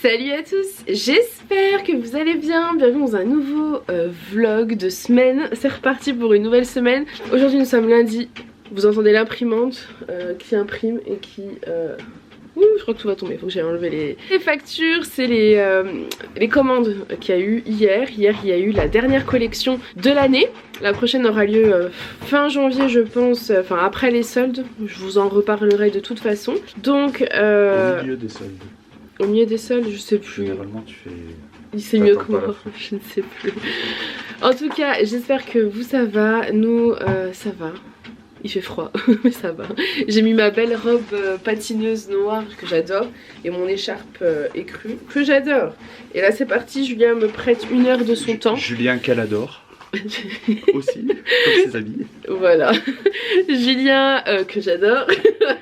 Salut à tous, j'espère que vous allez bien. Bienvenue dans un nouveau vlog de semaine. C'est reparti pour une nouvelle semaine. Aujourd'hui nous sommes lundi. Vous entendez l'imprimante qui imprime et qui... Ouh, je crois que tout va tomber, il faut que j'aille enlever les factures. C'est les commandes qu'il y a eu hier. Hier il y a eu la dernière collection de l'année. La prochaine aura lieu fin janvier je pense, enfin après les soldes. Je vous en reparlerai de toute façon. Donc au milieu des soldes. Au milieu des soldes, je sais plus. Généralement tu fais... C'est mieux que moi, je ne sais plus. En tout cas, j'espère que vous ça va. Nous, ça va. Il fait froid, mais ça va. J'ai mis ma belle robe patineuse noire que j'adore. Et mon écharpe écrue que j'adore. Et là c'est parti, Julien me prête 1 heure de son temps. Julien qu'elle adore. Aussi, comme ses habits. Voilà. Julien que j'adore.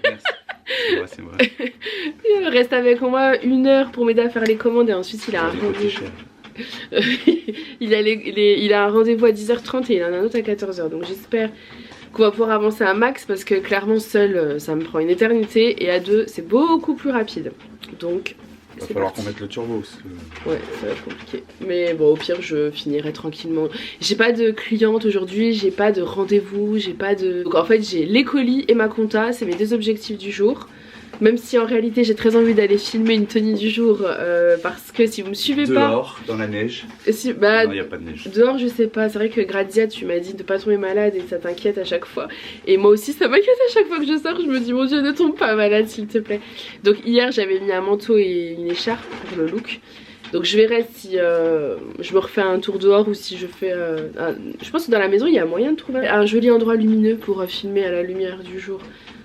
Merci. C'est vrai. Il reste avec moi 1 heure pour m'aider à faire les commandes et ensuite il a un rendez-vous. Il a un rendez-vous à 10h30 et il en a un autre à 14h. Donc j'espère qu'on va pouvoir avancer à max parce que clairement seul ça me prend une éternité et à 2 c'est beaucoup plus rapide. Donc il va falloir qu'on mette le turbo parce que... Ouais, ça va être compliqué. Mais bon, au pire, je finirai tranquillement. J'ai pas de cliente aujourd'hui, j'ai pas de rendez-vous, j'ai pas de... Donc en fait, j'ai les colis et ma compta, c'est mes 2 objectifs du jour. Même si en réalité j'ai très envie d'aller filmer une tenue du jour parce que si vous me suivez dehors, dans la neige. Bah, non, il n'y a pas de neige. Dehors je sais pas, c'est vrai que Grazia tu m'as dit de pas tomber malade et ça t'inquiète à chaque fois. Et moi aussi ça m'inquiète à chaque fois que je sors, je me dis mon dieu ne tombe pas malade s'il te plaît. Donc hier j'avais mis un manteau et une écharpe pour le look. Donc je verrai si je me refais un tour dehors ou si je fais... je pense que dans la maison il y a moyen de trouver un joli endroit lumineux pour filmer à la lumière du jour.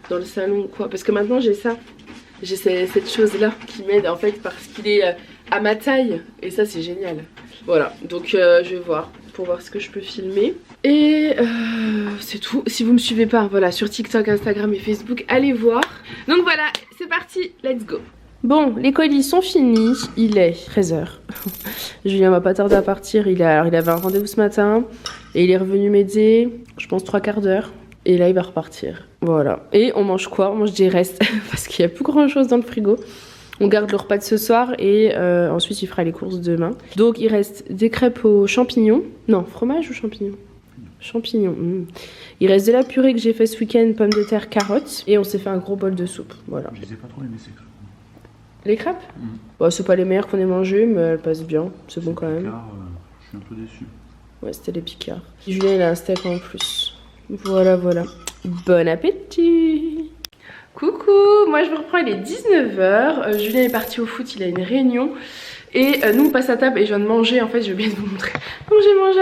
Dans le salon ou quoi, parce que maintenant j'ai ça, j'ai cette chose là qui m'aide en fait parce qu'il est à ma taille et ça c'est génial. Voilà, donc je vais voir pour voir ce que je peux filmer et c'est tout. Si vous me suivez pas, voilà, sur TikTok, Instagram et Facebook, allez voir. Donc voilà, c'est parti, let's go. Bon, les colis sont finis, il est 13h. Julien va pas tarder à partir, il avait un rendez-vous ce matin et il est revenu m'aider, je pense 3/4 d'heure. Et là il va repartir. Voilà. Et on mange quoi? On mange des restes parce qu'il n'y a plus grand chose dans le frigo. On garde le repas de ce soir et ensuite il fera les courses demain. Donc il reste des crêpes aux champignons. Non, fromage ou champignons? Champignons. Il reste de la purée que j'ai fait ce week-end, pommes de terre, carottes. Et on s'est fait un gros bol de soupe. Voilà. Je les ai pas trop aimées ces crêpes. Les crêpes Bah, c'est pas les meilleures qu'on ait mangées, mais elles passent bien. C'est bon quand même. Je suis un peu déçue. Ouais, c'était les picards. Julien il a un steak en plus. Voilà, voilà. Bon appétit! Coucou, moi je vous reprends, il est 19h. Julien est parti au foot, il a une réunion. Et nous on passe à table et je viens de manger, en fait je vais bien vous montrer. Donc j'ai mangé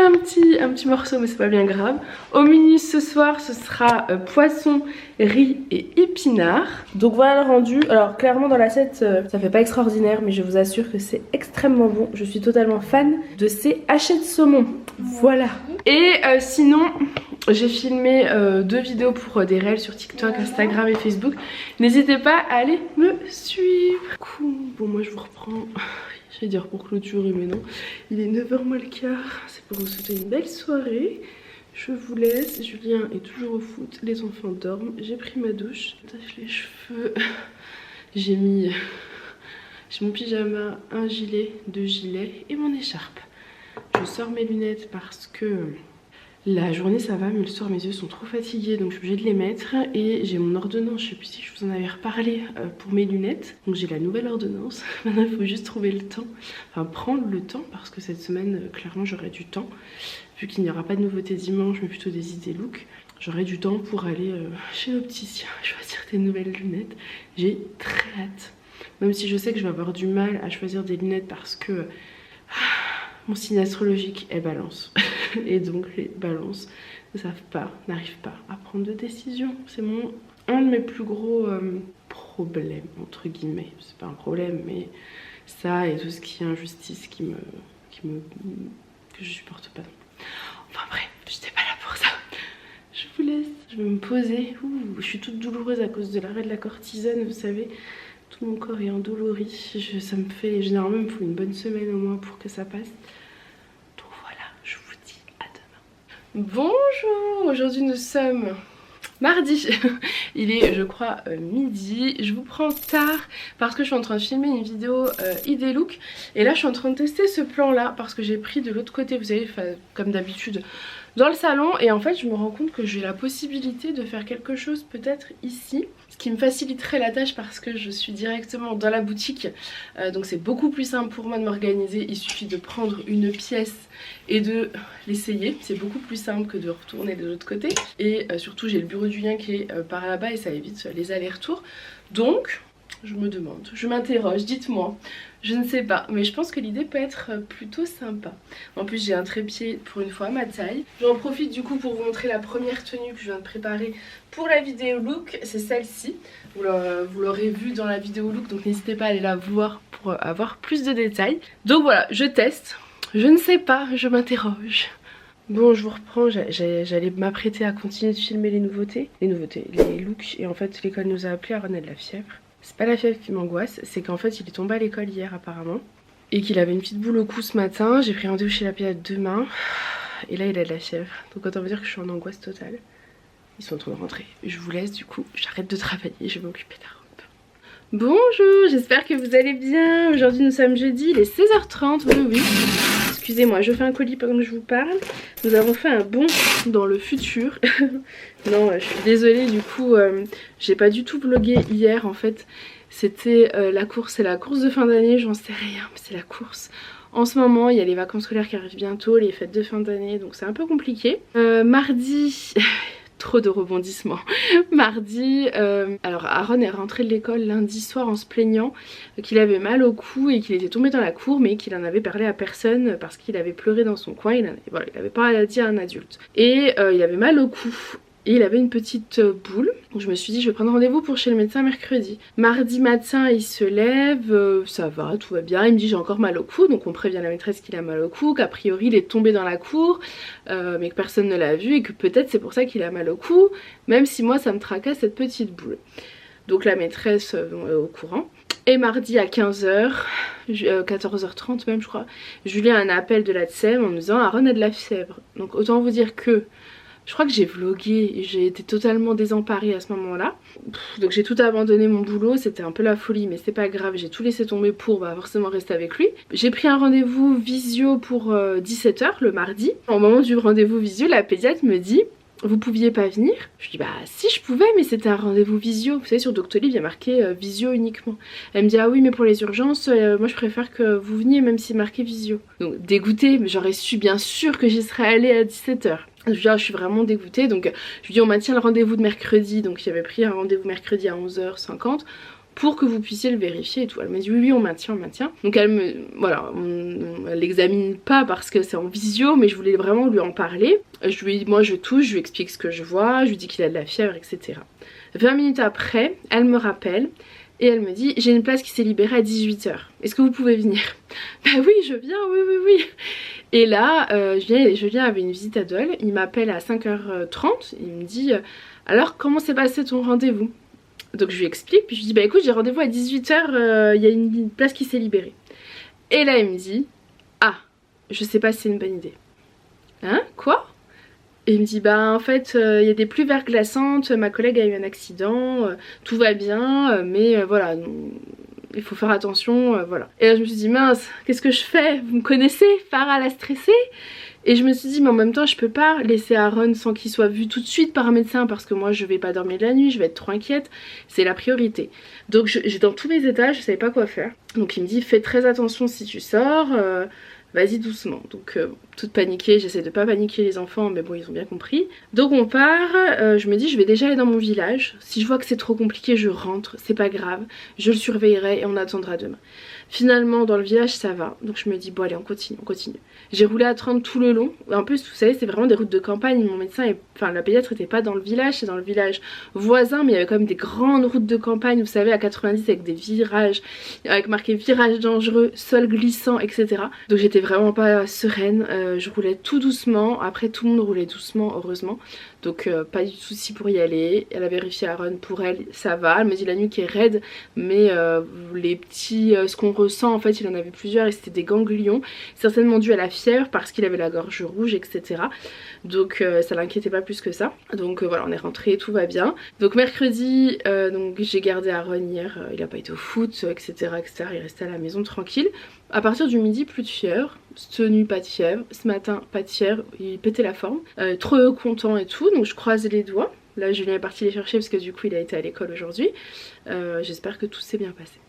un petit morceau mais c'est pas bien grave. Au menu ce soir ce sera poisson, riz et épinards. Donc voilà le rendu. Alors clairement dans l'assiette ça fait pas extraordinaire mais je vous assure que c'est extrêmement bon. Je suis totalement fan de ces hachés de saumon. Voilà. Et sinon j'ai filmé 2 vidéos pour des réels sur TikTok, Instagram et Facebook. N'hésitez pas à aller me suivre. Cool. Bon moi je vous reprends. J'allais dire pour clôturer mais non. Il est 9h moins le quart. C'est pour vous souhaiter une belle soirée. Je vous laisse. Julien est toujours au foot. Les enfants dorment. J'ai pris ma douche. J'attache les cheveux. J'ai mis mon pyjama, un gilet, 2 gilets et mon écharpe. Je sors mes lunettes parce que la journée ça va mais le soir mes yeux sont trop fatigués donc je suis obligée de les mettre. Et j'ai mon ordonnance, je sais plus si je vous en avais reparlé pour mes lunettes. Donc j'ai la nouvelle ordonnance. Maintenant il faut juste trouver le temps, enfin prendre le temps parce que cette semaine clairement j'aurai du temps. Vu qu'il n'y aura pas de nouveautés dimanche mais plutôt des idées look. J'aurai du temps pour aller chez l'opticien choisir des nouvelles lunettes. J'ai très hâte. Même si je sais que je vais avoir du mal à choisir des lunettes parce que mon signe astrologique est balance. Et donc les balances ne savent pas, n'arrivent pas à prendre de décision. C'est un de mes plus gros problèmes, entre guillemets. C'est pas un problème, mais ça et tout ce qui est injustice que je supporte pas. Enfin bref, j'étais pas là pour ça. Je vous laisse, je vais me poser. Ouh, je suis toute douloureuse à cause de l'arrêt de la cortisone, vous savez. Tout mon corps est endolori. Ça me fait, généralement il me faut une bonne semaine au moins pour que ça passe. Donc voilà, je vous dis à demain. Bonjour, aujourd'hui nous sommes mardi. Il est je crois midi. Je vous prends tard parce que je suis en train de filmer une vidéo idée look. Et là je suis en train de tester ce plan là parce que j'ai pris de l'autre côté, vous savez, comme d'habitude, dans le salon. Et en fait je me rends compte que j'ai la possibilité de faire quelque chose peut-être ici, ce qui me faciliterait la tâche parce que je suis directement dans la boutique. Donc c'est beaucoup plus simple pour moi de m'organiser. Il suffit de prendre une pièce et de l'essayer. C'est beaucoup plus simple que de retourner de l'autre côté. Et surtout j'ai le bureau de Julien qui est par là-bas et ça évite les allers-retours. Donc je me demande, je m'interroge, dites-moi. Je ne sais pas, mais je pense que l'idée peut être plutôt sympa. En plus j'ai un trépied pour une fois à ma taille. J'en profite du coup pour vous montrer la première tenue que je viens de préparer pour la vidéo look. C'est celle-ci, vous l'aurez vue dans la vidéo look, donc n'hésitez pas à aller la voir pour avoir plus de détails. Donc voilà, je teste, je ne sais pas, je m'interroge. Bon, je vous reprends, j'allais m'apprêter à continuer de filmer les nouveautés, les looks. Et en fait l'école nous a appelé, Aaron a de la fièvre. C'est pas la fièvre qui m'angoisse, c'est qu'en fait il est tombé à l'école hier apparemment et qu'il avait une petite boule au cou ce matin. J'ai pris rendez-vous chez la pédiatre demain et là il a de la fièvre. Donc autant vous dire que je suis en angoisse totale. Ils sont en train de rentrer. Je vous laisse du coup, j'arrête de travailler, je vais m'occuper d'Aaron. Bonjour, j'espère que vous allez bien. Aujourd'hui nous sommes jeudi, il est 16h30, oui. Excusez-moi, je fais un colis pendant que je vous parle. Nous avons fait un bond dans le futur. Non, je suis désolée, du coup, j'ai pas du tout vlogué hier en fait. C'était la course, c'est la course de fin d'année, j'en sais rien, mais c'est la course. En ce moment, il y a les vacances scolaires qui arrivent bientôt, les fêtes de fin d'année, donc c'est un peu compliqué. Mardi... Trop de rebondissements. Mardi, alors Aaron est rentré de l'école lundi soir en se plaignant qu'il avait mal au cou et qu'il était tombé dans la cour, mais qu'il en avait parlé à personne parce qu'il avait pleuré dans son coin. Il avait pas dit à un adulte. Et il avait mal au cou. Et il avait une petite boule. Donc je me suis dit je vais prendre rendez-vous pour chez le médecin mercredi. Mardi matin il se lève, ça va, tout va bien. Il me dit j'ai encore mal au cou. Donc on prévient la maîtresse qu'il a mal au cou, qu'a priori il est tombé dans la cour, mais que personne ne l'a vu et que peut-être c'est pour ça qu'il a mal au cou. Même si moi ça me tracasse cette petite boule. Donc la maîtresse est au courant. Et mardi à 15h, 14h30 même je crois, Julien a un appel de la TSEM en me disant Aaron a de la fièvre. Donc autant vous dire que je crois que j'ai vlogué et j'ai été totalement désemparée à ce moment-là. Donc j'ai tout abandonné mon boulot, c'était un peu la folie mais c'est pas grave, j'ai tout laissé tomber pour forcément rester avec lui. J'ai pris un rendez-vous visio pour 17h le mardi. Au moment du rendez-vous visio, la pédiatre me dit vous pouviez pas venir? Je dis bah si je pouvais mais c'était un rendez-vous visio. Vous savez sur Doctolib il y a marqué visio uniquement. Elle me dit ah oui mais pour les urgences moi je préfère que vous veniez même si marqué visio. Donc dégoûtée, mais j'aurais su bien sûr que j'y serais allée à 17h. Je suis vraiment dégoûtée, donc je lui dis on maintient le rendez-vous de mercredi, donc j'avais pris un rendez-vous mercredi à 11h50 pour que vous puissiez le vérifier et tout. Elle m'a dit oui on maintient. Donc elle me, voilà, elle l'examine pas parce que c'est en visio, mais je voulais vraiment lui en parler. Moi je touche, je lui explique ce que je vois, je lui dis qu'il a de la fièvre, etc. 20 minutes après, elle me rappelle et elle me dit j'ai une place qui s'est libérée à 18h, est-ce que vous pouvez venir? Bah oui je viens, oui. Et là, Julien avait une visite à Dole, il m'appelle à 5h30, il me dit alors comment s'est passé ton rendez-vous? Donc je lui explique, puis je lui dis bah écoute j'ai rendez-vous à 18h, il y a une place qui s'est libérée. Et là il me dit ah je sais pas si c'est une bonne idée. Hein? Quoi? Et il me dit bah en fait il y a des pluies verglaçantes, ma collègue a eu un accident, tout va bien, mais voilà... il faut faire attention, voilà. Et là je me suis dit mince, qu'est-ce que je fais? Vous me connaissez, Farah la stressée. Et je me suis dit mais en même temps je peux pas laisser Aaron sans qu'il soit vu tout de suite par un médecin parce que moi je vais pas dormir de la nuit, je vais être trop inquiète, c'est la priorité. Donc j'étais dans tous mes états, je savais pas quoi faire. Donc il me dit fais très attention si tu sors, vas-y doucement. Donc toute paniquée, j'essaie de pas paniquer les enfants mais bon ils ont bien compris. Donc on part, je me dis je vais déjà aller dans mon village, si je vois que c'est trop compliqué je rentre, c'est pas grave, je le surveillerai et on attendra demain. Finalement dans le village ça va, donc je me dis bon allez on continue. J'ai roulé à 30 tout le long, en plus vous savez c'est vraiment des routes de campagne, mon médecin, la pédiatre était pas dans le village, c'est dans le village voisin mais il y avait quand même des grandes routes de campagne, vous savez à 90 avec des virages, avec marqué virage dangereux, sol glissant etc. Donc j'étais vraiment pas sereine, je roulais tout doucement, après tout le monde roulait doucement heureusement. Donc pas du souci pour y aller. Elle a vérifié Aaron, pour elle ça va. Elle me dit la nuque est raide mais les petits ce qu'on ressent, en fait il en avait plusieurs et c'était des ganglions, certainement dû à la fièvre parce qu'il avait la gorge rouge, etc. Donc ça l'inquiétait pas plus que ça. Donc voilà, on est rentré, tout va bien. Donc mercredi, donc j'ai gardé Aaron hier, il a pas été au foot, etc., etc. Il restait à la maison tranquille. À partir du midi, plus de fièvre. Cette nuit, pas de fièvre. Ce matin, pas de fièvre. Il pétait la forme. Trop content et tout, donc je croise les doigts. Là, Julien est parti les chercher parce que du coup, il a été à l'école aujourd'hui. J'espère que tout s'est bien passé.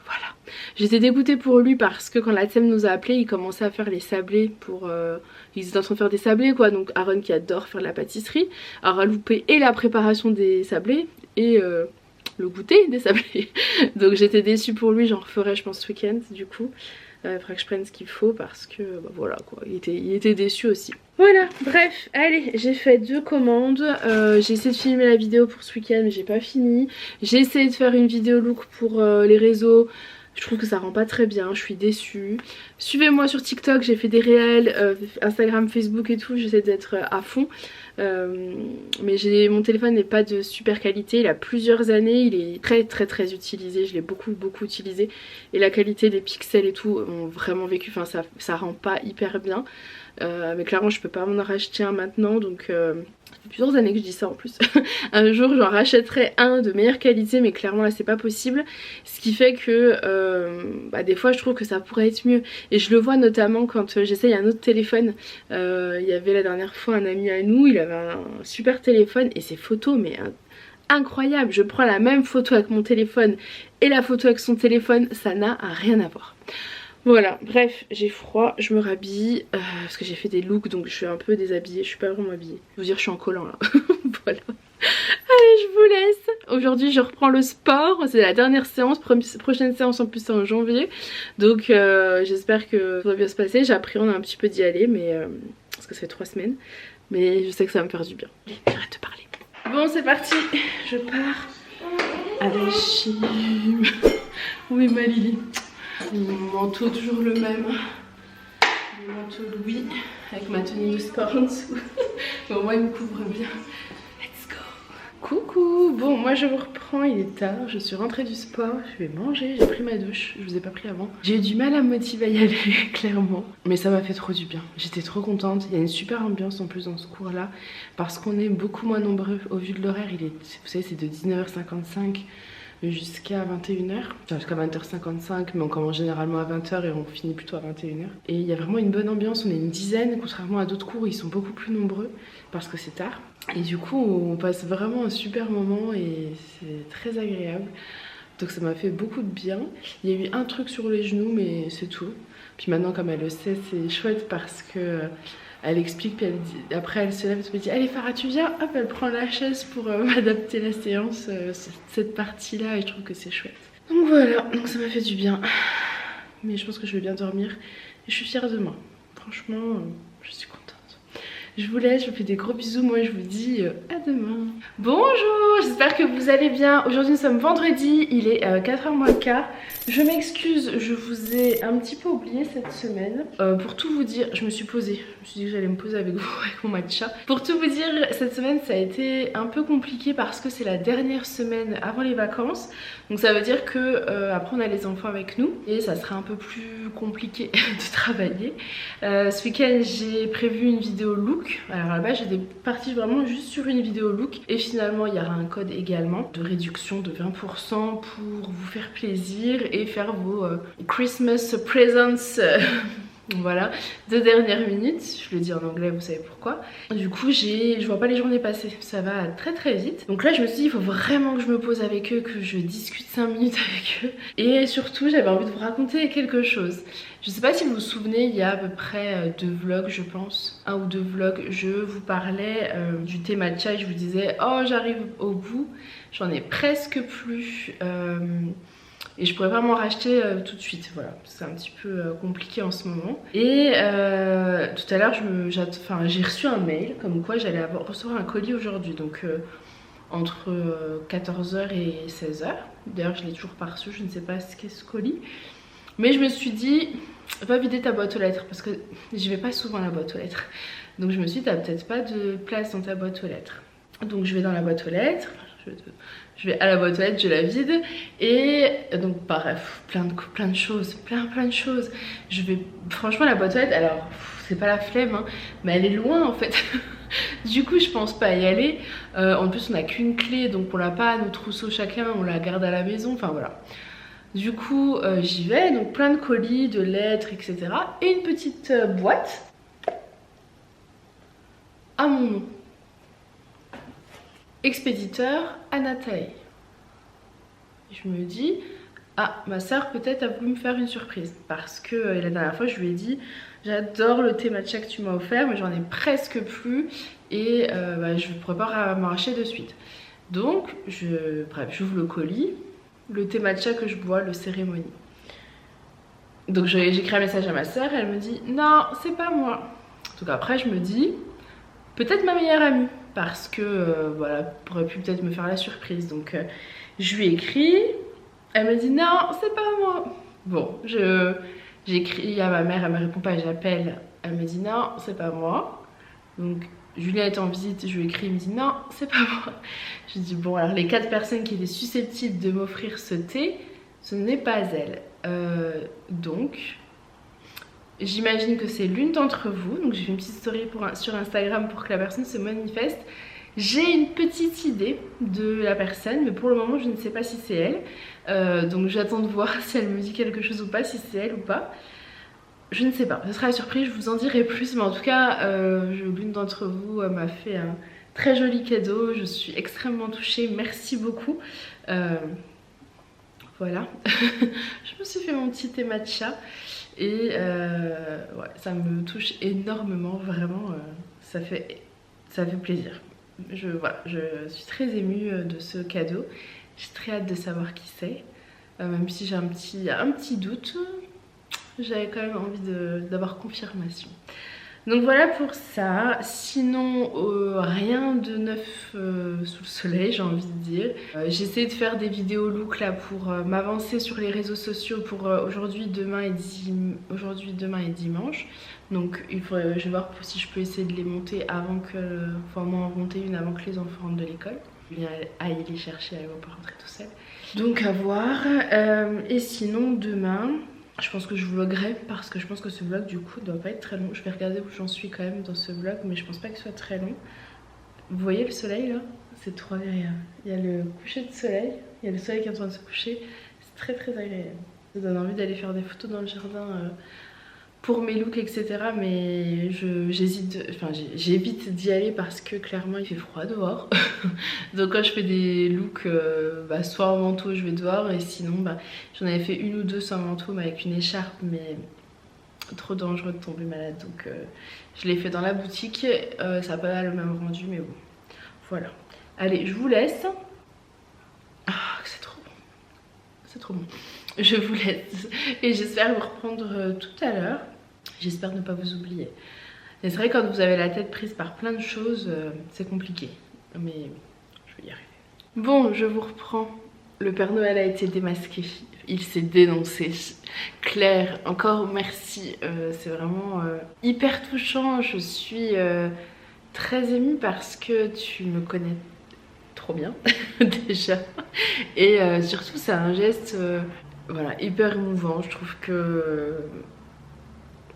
Voilà. J'étais dégoûtée pour lui parce que quand la TEM nous a appelé, il commençait à faire les sablés pour... Ils étaient en train de faire des sablés quoi, donc Aaron qui adore faire de la pâtisserie a loupé et la préparation des sablés et le goûter des sablés. Donc j'étais déçue pour lui, j'en referai je pense ce week-end du coup. Il faudra que je prenne ce qu'il faut parce que bah, voilà quoi, il était déçu aussi. Voilà, bref, allez, j'ai fait 2 commandes. J'ai essayé de filmer la vidéo pour ce week-end mais j'ai pas fini. J'ai essayé de faire une vidéo look pour les réseaux. Je trouve que ça rend pas très bien, je suis déçue. Suivez-moi sur TikTok, j'ai fait des réels, Instagram, Facebook et tout, j'essaie d'être à fond. Mais mon téléphone n'est pas de super qualité, il a plusieurs années, il est très utilisé, je l'ai beaucoup utilisé. Et la qualité des pixels et tout ont vraiment vécu, enfin ça rend pas hyper bien. Mais clairement je peux pas m'en racheter un maintenant, donc ça fait plusieurs années que je dis ça en plus. Un jour j'en rachèterai un de meilleure qualité, mais clairement là c'est pas possible. Ce qui fait que bah, des fois je trouve que ça pourrait être mieux. Et je le vois notamment quand j'essaye un autre téléphone. Il y avait la dernière fois un ami à nous, il avait un super téléphone et ses photos mais incroyable. Je prends la même photo avec mon téléphone et la photo avec son téléphone, ça n'a rien à voir. Voilà, bref, j'ai froid, je me rhabille parce que j'ai fait des looks donc je suis un peu déshabillée, je suis pas vraiment habillée. Je veux dire, je suis en collant là. Voilà. Allez, je vous laisse. Aujourd'hui, je reprends le sport, c'est la dernière séance, prochaine séance en plus c'est en janvier. Donc j'espère que ça va bien se passer. J'appréhende un petit peu d'y aller, mais parce que ça fait 3 semaines. Mais je sais que ça va me faire du bien. Allez, j'arrête de parler. Bon, c'est parti, je pars à la gym. Oui, ma Lily. Mon manteau toujours le même, le manteau Louis avec ma tenue de sport en dessous. Bon, moi il me couvre bien. Let's go. Coucou. Bon, moi je vous reprends, il est tard, je suis rentrée du sport, je vais manger, j'ai pris ma douche, je vous ai pas pris avant. J'ai eu du mal à me motiver à y aller clairement, mais ça m'a fait trop du bien. J'étais trop contente, il y a une super ambiance en plus dans ce cours là parce qu'on est beaucoup moins nombreux au vu de l'horaire. Il est, vous savez, c'est de 19h55 jusqu'à 21h, enfin jusqu'à 20h55, mais on commence généralement à 20h et on finit plutôt à 21h. Et il y a vraiment une bonne ambiance, on est une dizaine, contrairement à d'autres cours où ils sont beaucoup plus nombreux parce que c'est tard. Et du coup on passe vraiment un super moment et c'est très agréable. Donc ça m'a fait beaucoup de bien. Il y a eu un truc sur les genoux mais c'est tout. Puis maintenant comme elle le sait c'est chouette parce que elle explique, puis elle dit, après elle se lève et me dit allez Farah tu viens, hop elle prend la chaise pour m'adapter la séance, cette partie là, et je trouve que c'est chouette. Donc voilà, donc ça m'a fait du bien. Mais je pense que je vais bien dormir et je suis fière de moi. Franchement, je suis contente. Je vous laisse, je vous fais des gros bisous, moi je vous dis à demain. Bonjour, j'espère que vous allez bien. Aujourd'hui nous sommes vendredi, il est 4h moins le quart. Je m'excuse, je vous ai un petit peu oublié cette semaine. Pour tout vous dire, je me suis posée. Je me suis dit que j'allais me poser avec vous, avec mon matcha. Pour tout vous dire, cette semaine ça a été un peu compliqué parce que c'est la dernière semaine avant les vacances. Donc ça veut dire que après on a les enfants avec nous et ça sera un peu plus compliqué de travailler. Ce week-end j'ai prévu une vidéo look. Alors là-bas j'étais partie vraiment juste sur une vidéo look et finalement il y aura un code également de réduction de 20% pour vous faire plaisir et faire vos Christmas presents. Voilà, de dernière minute, je le dis en anglais, vous savez pourquoi. Du coup, je vois pas les journées passer, ça va très vite. Donc là, je me suis dit, il faut vraiment que je me pose avec eux, que je discute 5 minutes avec eux. Et surtout, j'avais envie de vous raconter quelque chose. Je sais pas si vous vous souvenez, il y a à peu près 2 vlogs, je pense, 1 ou 2 vlogs, je vous parlais du thé matcha et je vous disais, oh j'arrive au bout, j'en ai presque plus. Et je pourrais pas m'en racheter tout de suite, voilà, c'est un petit peu compliqué en ce moment. Et tout à l'heure j'ai reçu un mail comme quoi j'allais recevoir un colis aujourd'hui, donc entre 14h et 16h. D'ailleurs je l'ai toujours pas reçu, je ne sais pas ce qu'est ce colis. Mais je me suis dit, va vider ta boîte aux lettres parce que j'y vais pas souvent à la boîte aux lettres. Donc je me suis dit, t'as peut-être pas de place dans ta boîte aux lettres. Donc je vais dans la boîte aux lettres, je vais à la boîte aux lettres, je la vide. Et donc bref, plein de choses, plein de choses. Franchement la boîte aux lettres, alors c'est pas la flemme hein, mais elle est loin en fait. Du coup je pense pas y aller. En plus on n'a qu'une clé, donc on l'a pas à nos trousseaux chacun, on la garde à la maison, enfin voilà. Du coup j'y vais, donc plein de colis, de lettres, etc. Et une petite boîte à mon nom. Expéditeur Anatae. Je me dis, ah ma soeur peut-être a voulu me faire une surprise. Parce que la dernière fois je lui ai dit, j'adore le thé matcha que tu m'as offert mais j'en ai presque plus. Et je me prépare à m'arracher de suite. Donc j'ouvre le colis, le thé matcha que je bois, le cérémonie. Donc j'écris un message à ma soeur, elle me dit, non c'est pas moi. Donc après je me dis, peut-être ma meilleure amie. Parce que voilà, pourrait pu peut-être me faire la surprise. Donc je lui écris, elle me dit non c'est pas moi. Bon, j'écris à ma mère, elle me répond pas, j'appelle, elle me dit non c'est pas moi. Donc Julien est en visite, je lui écris, il me dit non c'est pas moi. Je dis bon alors les 4 personnes qui étaient susceptibles de m'offrir ce thé, ce n'est pas elle. Donc j'imagine que c'est l'une d'entre vous. Donc j'ai fait une petite story sur Instagram pour que la personne se manifeste. J'ai une petite idée de la personne, mais pour le moment je ne sais pas si c'est elle. Donc j'attends de voir si elle me dit quelque chose ou pas, si c'est elle ou pas. Je ne sais pas, ce sera la surprise, je vous en dirai plus. Mais en tout cas, l'une d'entre vous m'a fait un très joli cadeau. Je suis extrêmement touchée, merci beaucoup. Voilà, je me suis fait mon petit thé matcha. Et ouais, ça me touche énormément, vraiment, ça fait plaisir. Voilà, je suis très émue de ce cadeau. J'ai très hâte de savoir qui c'est. Même si j'ai un petit doute, j'avais quand même envie d'avoir confirmation. Donc voilà pour ça. Sinon rien de neuf sous le soleil, j'ai envie de dire. J'essaie de faire des vidéos look là pour m'avancer sur les réseaux sociaux pour aujourd'hui, demain et dimanche. Donc je vais voir si je peux essayer de les monter avant que... Enfin moi en monter une avant que les enfants rentrent de l'école. Julien aille les chercher, elle va pas rentrer tout seul. Donc à voir. Et sinon demain... Je pense que je vloguerai parce que je pense que ce vlog du coup doit pas être très long. Je vais regarder où j'en suis quand même dans ce vlog, mais je pense pas qu'il soit très long. Vous voyez le soleil là? C'est trop agréable. Il y a le coucher de soleil, il y a le soleil qui est en train de se coucher. C'est très agréable. Ça donne envie d'aller faire des photos dans le jardin pour mes looks etc. Mais j'évite d'y aller parce que clairement il fait froid dehors. Donc quand je fais des looks soit en manteau je vais dehors, et sinon j'en avais fait une ou deux sans manteau mais avec une écharpe, mais trop dangereux de tomber malade, donc je l'ai fait dans la boutique. Ça n'a pas le même rendu mais bon voilà. Allez je vous laisse. Ah c'est trop bon, c'est trop bon. Je vous laisse et j'espère vous reprendre tout à l'heure. J'espère ne pas vous oublier. Et c'est vrai quand vous avez la tête prise par plein de choses, c'est compliqué. Mais je vais y arriver. Bon, je vous reprends. Le Père Noël a été démasqué. Il s'est dénoncé. Claire, encore merci. C'est vraiment hyper touchant. Je suis très émue parce que tu me connais trop bien déjà. Et surtout c'est un geste... voilà, hyper émouvant. Je trouve que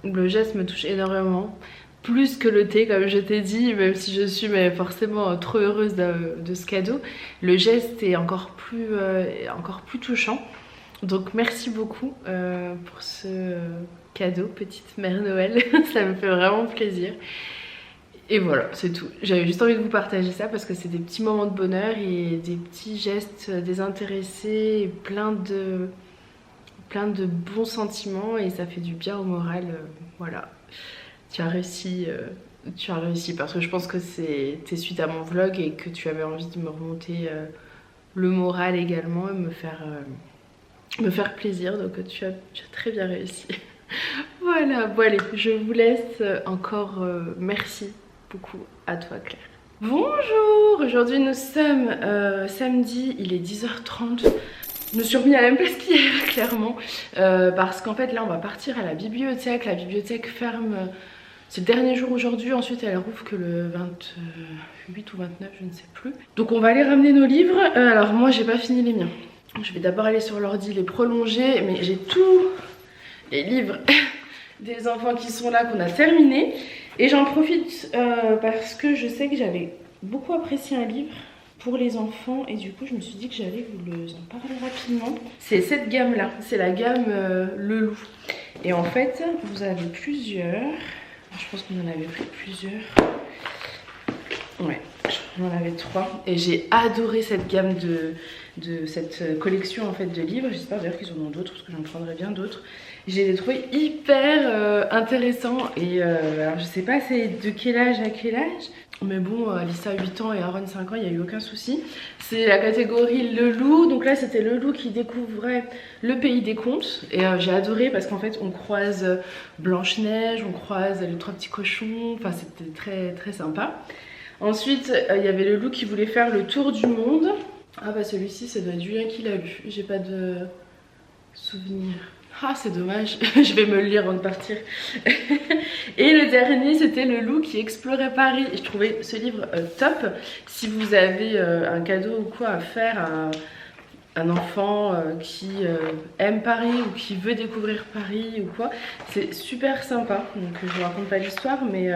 le geste me touche énormément. Plus que le thé, comme je t'ai dit, même si je suis forcément trop heureuse de ce cadeau. Le geste est encore plus touchant. Donc merci beaucoup pour ce cadeau, petite mère Noël. Ça me fait vraiment plaisir. Et voilà, c'est tout. J'avais juste envie de vous partager ça parce que c'est des petits moments de bonheur et des petits gestes désintéressés, et plein de bons sentiments, et ça fait du bien au moral. Voilà, tu as réussi parce que je pense que c'était suite à mon vlog et que tu avais envie de me remonter le moral également et me faire plaisir, donc tu as très bien réussi. Voilà, bon allez, je vous laisse. Encore merci beaucoup à toi Claire. Bonjour, aujourd'hui nous sommes samedi, il est 10h30. Je me suis remis à la même place qu'hier, clairement, parce qu'en fait là on va partir à la bibliothèque. La bibliothèque ferme C'est le dernier jour aujourd'hui, ensuite elle rouvre que le 28 ou 29, je ne sais plus. Donc on va aller ramener nos livres. Alors moi j'ai pas fini les miens. Je vais d'abord aller sur l'ordi, les prolonger, mais j'ai tous les livres des enfants qui sont là qu'on a terminé. Et j'en profite parce que je sais que j'avais beaucoup apprécié un livre pour les enfants et du coup je me suis dit que j'allais vous en parler rapidement. C'est cette gamme là, c'est la gamme Le Loup. Et en fait vous avez plusieurs, je pense qu'on en avait pris plusieurs. Ouais, j'en avais 3 et j'ai adoré cette gamme de cette collection en fait de livres. J'espère d'ailleurs qu'ils en ont d'autres parce que j'en prendrai bien d'autres. J'ai les trouvé hyper intéressants et alors je sais pas c'est de quel âge à quel âge, mais bon Alissa 8 ans et Aaron 5 ans, il n'y a eu aucun souci. C'est la catégorie Le Loup, donc là c'était Le Loup qui découvrait le pays des contes et j'ai adoré parce qu'en fait on croise Blanche-Neige, on croise les 3 petits cochons, enfin c'était très sympa. Ensuite il y avait Le Loup qui voulait faire le tour du monde. Ah bah celui-ci ça doit être Julien qui l'a lu, j'ai pas de souvenir. Ah c'est dommage, je vais me le lire avant de partir. Et le dernier c'était Le Loup qui explorait Paris. Et je trouvais ce livre top. Si vous avez un cadeau ou quoi à faire à un enfant qui aime Paris ou qui veut découvrir Paris ou quoi, c'est super sympa. Donc je vous raconte pas l'histoire mais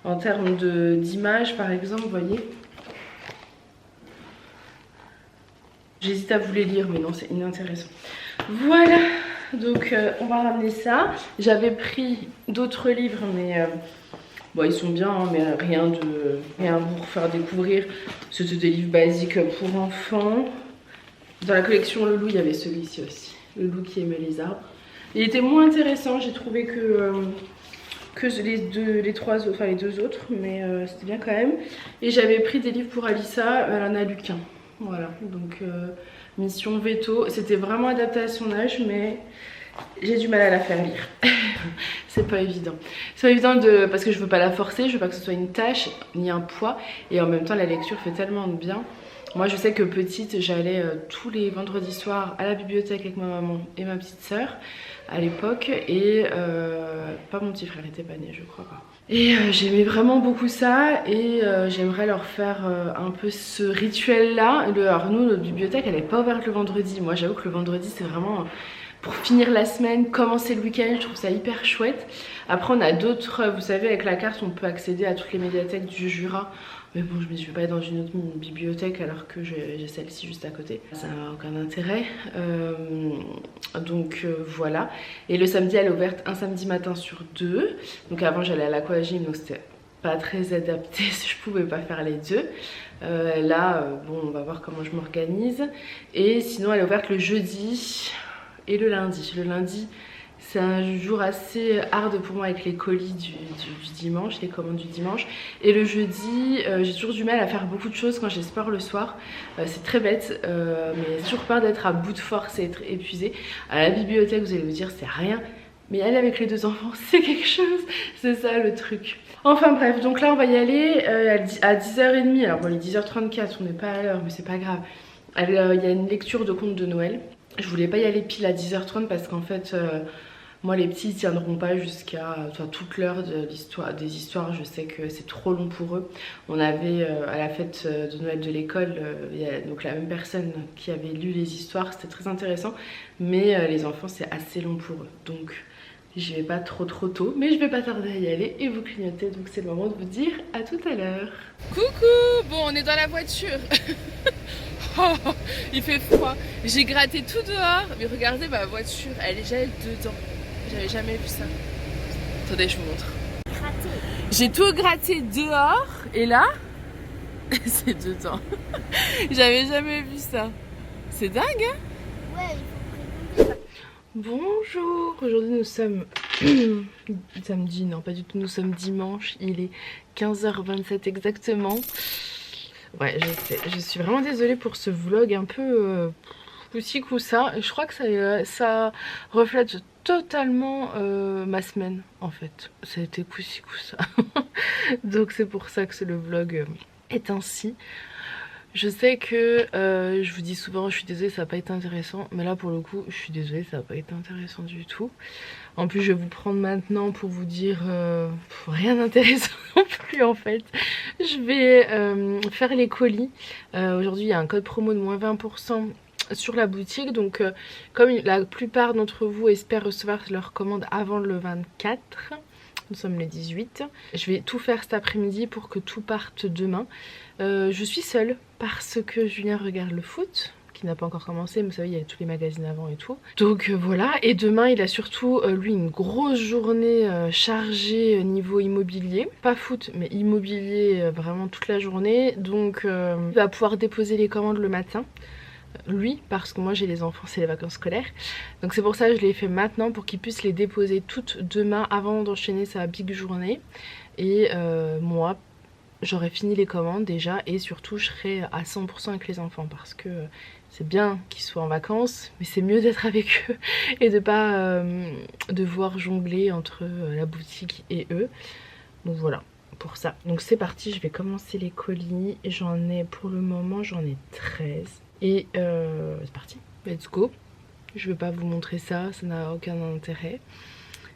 en termes d'image par exemple, vous voyez. J'hésite à vous les lire mais non c'est inintéressant. Voilà. Donc on va ramener ça. J'avais pris d'autres livres mais bon ils sont bien hein, mais rien pour faire découvrir. C'était des livres basiques pour enfants. Dans la collection Le Loup il y avait celui-ci aussi, Le Loup qui aimait les arbres. Il était moins intéressant j'ai trouvé que les deux autres mais c'était bien quand même. Et j'avais pris des livres pour Alissa, elle en a lu qu'un. Voilà donc Mission Veto, c'était vraiment adapté à son âge mais j'ai du mal à la faire lire. C'est pas évident. C'est pas évident parce que je veux pas la forcer, je veux pas que ce soit une tâche ni un poids et en même temps la lecture fait tellement de bien. Moi je sais que petite j'allais tous les vendredis soirs à la bibliothèque avec ma maman et ma petite sœur à l'époque et pas mon petit frère était pas né je crois pas. Et j'aimais vraiment beaucoup ça et j'aimerais leur faire un peu ce rituel là. Alors nous notre bibliothèque elle est pas ouverte le vendredi. Moi j'avoue que le vendredi c'est vraiment pour finir la semaine, commencer le week-end, je trouve ça hyper chouette. Après on a d'autres, vous savez avec la carte on peut accéder à toutes les médiathèques du Jura. Mais bon je me suis pas allée dans une autre bibliothèque alors que j'ai celle-ci juste à côté. Ça n'a aucun intérêt. Donc voilà. Et le samedi elle est ouverte un samedi matin sur 2. Donc avant j'allais à l'aquagym donc c'était pas très adapté si je pouvais pas faire les deux. Bon on va voir comment je m'organise. Et sinon elle est ouverte le jeudi et le lundi. Le lundi c'est un jour assez hard pour moi avec les colis du dimanche, les commandes du dimanche. Et le jeudi, j'ai toujours du mal à faire beaucoup de choses quand j'ai sport le soir. C'est très bête, mais j'ai toujours peur d'être à bout de force et être épuisée. À la bibliothèque, vous allez vous dire, c'est rien. Mais aller avec les 2 enfants, c'est quelque chose. C'est ça le truc. Enfin bref, donc là on va y aller à 10h30. Alors bon, il est 10h34, on n'est pas à l'heure, mais c'est pas grave. Il y a une lecture de contes de Noël. Je voulais pas y aller pile à 10h30 parce qu'en fait... moi les petits ils tiendront pas jusqu'à toute l'heure des histoires, je sais que c'est trop long pour eux. On avait à la fête de Noël de l'école, il y a donc la même personne qui avait lu les histoires, c'était très intéressant. Mais les enfants c'est assez long pour eux, donc j'y vais pas trop tôt. Mais je vais pas tarder à y aller et vous clignoter, donc c'est le moment de vous dire à tout à l'heure. Coucou, bon on est dans la voiture. Oh, il fait froid, j'ai gratté tout dehors, mais regardez ma voiture, elle est gèle dedans. J'avais jamais vu ça. Attendez, je vous montre. J'ai tout gratté dehors et là, c'est dedans. J'avais jamais vu ça. C'est dingue, hein? Ouais, il faut prévenir. Bonjour, aujourd'hui nous sommes samedi, non pas du tout, nous sommes dimanche. Il est 15h27 exactement. Ouais, je sais, je suis vraiment désolée pour ce vlog un peu coup-ci coup-ça. Je crois que ça reflète totalement ma semaine en fait. Ça a été coup-ci coup-ça. Donc c'est pour ça que le vlog est ainsi. Je sais que je vous dis souvent, je suis désolée, ça va pas être intéressant. Mais là, pour le coup, je suis désolée, ça va pas être intéressant du tout. En plus, je vais vous prendre maintenant pour vous dire rien d'intéressant non plus en fait. Je vais faire les colis. Aujourd'hui, il y a un code promo de moins 20% sur la boutique. Donc, comme la plupart d'entre vous espèrent recevoir leur commande avant le 24, nous sommes le 18. Je vais tout faire cet après-midi pour que tout parte demain. Je suis seule parce que Julien regarde le foot, qui n'a pas encore commencé, mais vous savez, il y a tous les magazines avant et tout. Donc voilà, et demain il a surtout lui une grosse journée chargée niveau immobilier. Pas foot, mais immobilier vraiment toute la journée. Donc il va pouvoir déposer les commandes le matin. Lui, parce que moi j'ai les enfants, c'est les vacances scolaires. Donc c'est pour ça que je l'ai fait maintenant, pour qu'il puisse les déposer toutes demain avant d'enchaîner sa big journée. Et moi, j'aurai fini les commandes déjà, et surtout je serai à 100% avec les enfants, parce que c'est bien qu'ils soient en vacances, mais c'est mieux d'être avec eux et de pas devoir jongler entre la boutique et eux. Donc voilà pour ça. Donc c'est parti, je vais commencer les colis. J'en ai pour le moment, j'en ai 13. Et c'est parti, let's go. Je vais pas vous montrer ça, ça n'a aucun intérêt.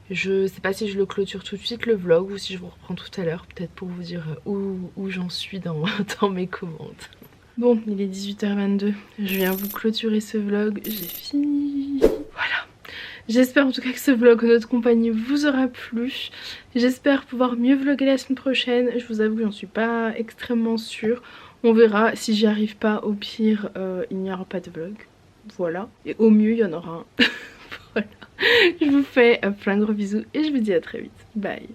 Je sais pas si je le clôture tout de suite le vlog ou si je vous reprends tout à l'heure, peut-être pour vous dire où j'en suis dans mes commandes. Bon, il est 18h22, je viens vous clôturer ce vlog, j'ai fini. Voilà. J'espère en tout cas que ce vlog notre compagnie vous aura plu. J'espère pouvoir mieux vlogger la semaine prochaine. Je vous avoue, j'en suis pas extrêmement sûre. On verra, si j'y arrive pas, au pire, il n'y aura pas de vlog. Voilà. Et au mieux, il y en aura un. Voilà. Je vous fais plein de gros bisous et je vous dis à très vite. Bye.